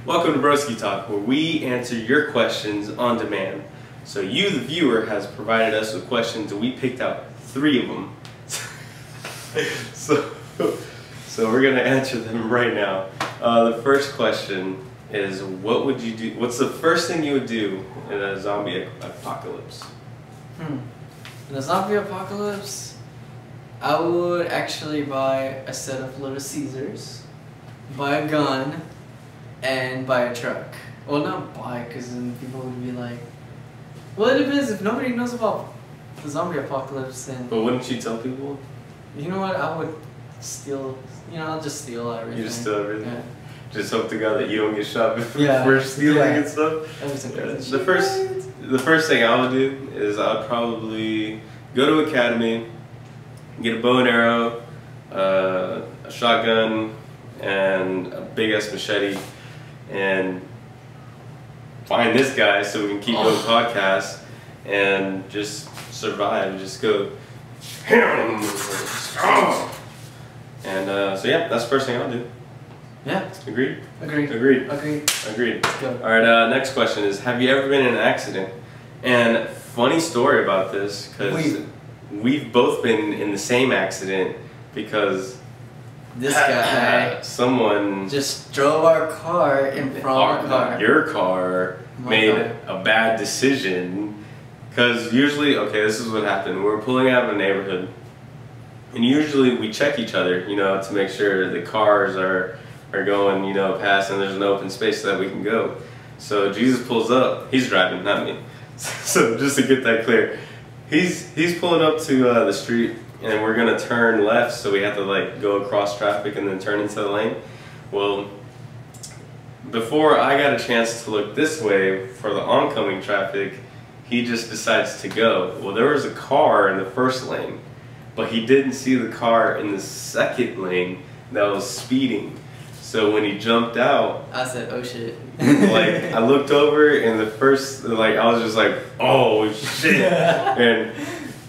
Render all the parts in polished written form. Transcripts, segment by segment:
Welcome to Broski Talk, where we answer your questions on demand. So you, the viewer, has provided us with questions, and we picked out 3 of them. so we're gonna answer them right now. The first question is, what would you do? What's the first thing you would do in a zombie apocalypse? In a zombie apocalypse, I would actually buy a set of Little Caesars, buy a gun, and buy a truck. Well, not buy, because then people would be like, well, it depends. If nobody knows about the zombie apocalypse, then... But wouldn't you tell people? You know what? I would steal... I'll just steal everything. You just steal everything? Yeah. Just hope to God that you don't get shot Yeah. for stealing Yeah. and stuff? The first thing I would do is I'd probably go to Academy, get a bow and arrow, a shotgun, and a big ass machete, and find this guy so we can keep doing podcasts and just survive. Just go, and so yeah, that's the first thing I'll do. Yeah. Agreed? Agreed. Agreed. Agreed. Agreed. Let's go. Alright, next question is, have you ever been in an accident? And funny story about this, because we've both been in the same accident, because this guy someone just drove our car in front of our car. Your car made a bad decision, because usually, okay, this is what happened. We're pulling out of a neighborhood, and usually we check each other, to make sure the cars are going, past, and there's an open space so that we can go. So Jesus pulls up. He's driving, not me. So just to get that clear, he's pulling up to the street, and we're gonna turn left, so we have to go across traffic and then turn into the lane. Well, before I got a chance to look this way for the oncoming traffic, he just decides to go. Well, there was a car in the first lane, but he didn't see the car in the second lane that was speeding. So when he jumped out, I said, oh shit. I looked over, and the first, I was just like, oh shit. And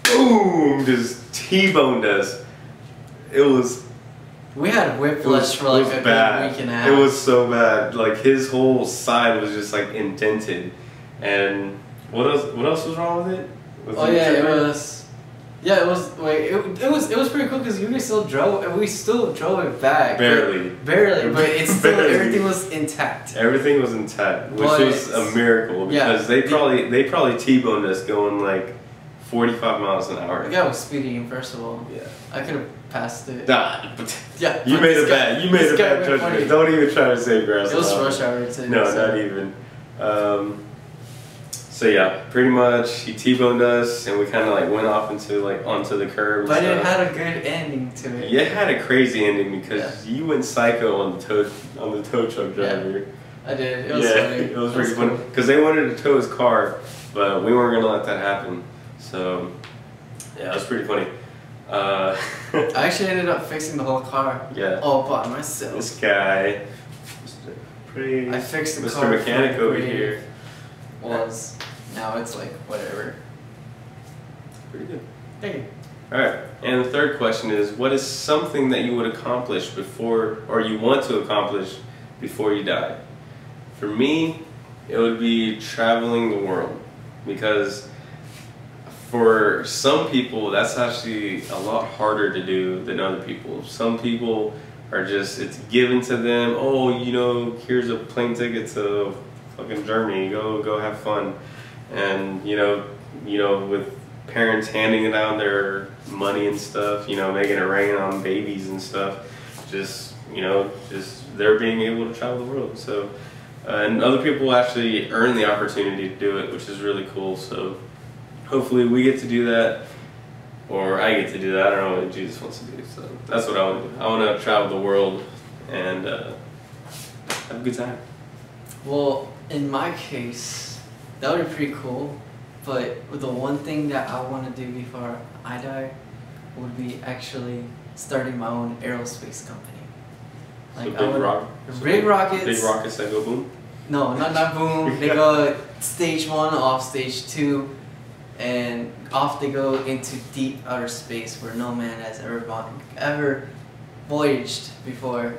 boom, just T-boned us. It was... We had whiplash for a good week and a half. It was so bad. His whole side was just indented. And what else was wrong with it? It was pretty cool because we still drove it back. Barely, but it's still everything was intact. Everything was intact, which was a miracle, because they probably T-boned us going 45 miles an hour. The guy was speeding, first of all. Yeah. I could have passed it. Nah, but yeah. You made a bad judgment. Don't even try to save grass. It was rush hour too. No, not even. So yeah, pretty much he T-boned us, and we kind of went off into onto the curb. But it had a good ending to it. Yeah, it had a crazy ending because you went psycho on the tow truck driver. Yeah, I did. It was funny. It was pretty funny because they wanted to tow his car, but we weren't gonna let that happen. So yeah, it was pretty funny. I actually ended up fixing the whole car. Yeah. All by myself. This guy, I fixed the Mr. car. Mechanic over here. Now it's whatever. Pretty good. Thank you. Alright, and the third question is, what is something that you would accomplish or you want to accomplish before you die? For me, it would be traveling the world, because for some people, that's actually a lot harder to do than other people. Some people are just, it's given to them, oh, here's a plane ticket to fucking Germany, go have fun. And, with parents handing down their money and stuff, making it rain on babies and stuff, just they're being able to travel the world. So, and other people actually earn the opportunity to do it, which is really cool. So, hopefully we get to do that, or I get to do that. I don't know what Jesus wants to do. So, that's what I want to do. I want to travel the world and have a good time. Well, in my case, that would be pretty cool, but the one thing that I want to do before I die would be actually starting my own aerospace company. Big rockets. Big rockets that go boom? No, not boom. They go stage 1 off stage 2, and off they go into deep outer space where no man has ever voyaged before.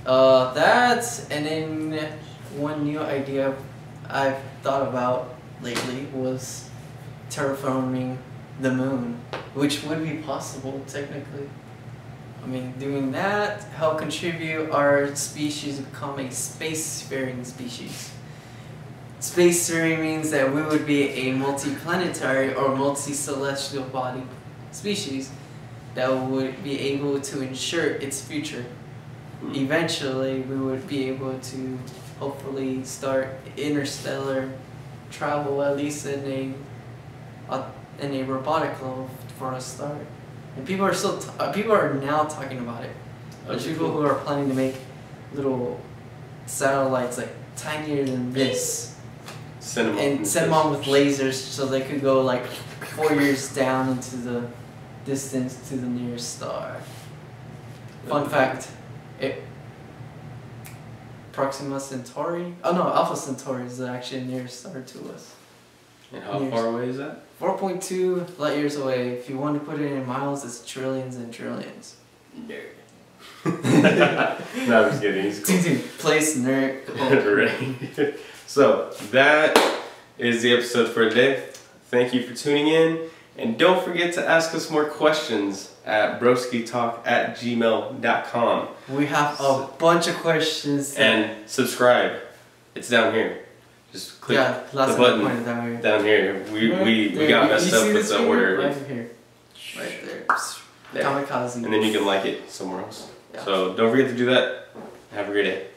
And then one new idea I've thought about lately was terraforming the moon, which would be possible technically. I mean, doing that help contribute our species to become a spacefaring species. Spacefaring means that we would be a multi-planetary or multi-celestial body species that would be able to ensure its future. Eventually, we would be able to hopefully start interstellar travel, at least in a robotic level for a start. And people are now talking about it. There's people who are planning to make little satellites like tinier than this, and send them on with lasers so they could go like 4 years down into the distance to the nearest star. Fun fact, Proxima Centauri. Oh no, Alpha Centauri is actually the nearest star to us. And how far away is that? 4.2 light years away. If you want to put it in miles, it's trillions and trillions. Nerd. No, I'm just kidding. He's cool. Place nerd. Right. So that is the episode for today. Thank you for tuning in. And don't forget to ask us more questions at broskitalk@gmail.com. We have a bunch of questions. And subscribe. It's down here. Just click the button down here. We got messed up with the order. Right here. Right there. Kamikaze. And then you can like it somewhere else. Yeah. So don't forget to do that. Have a great day.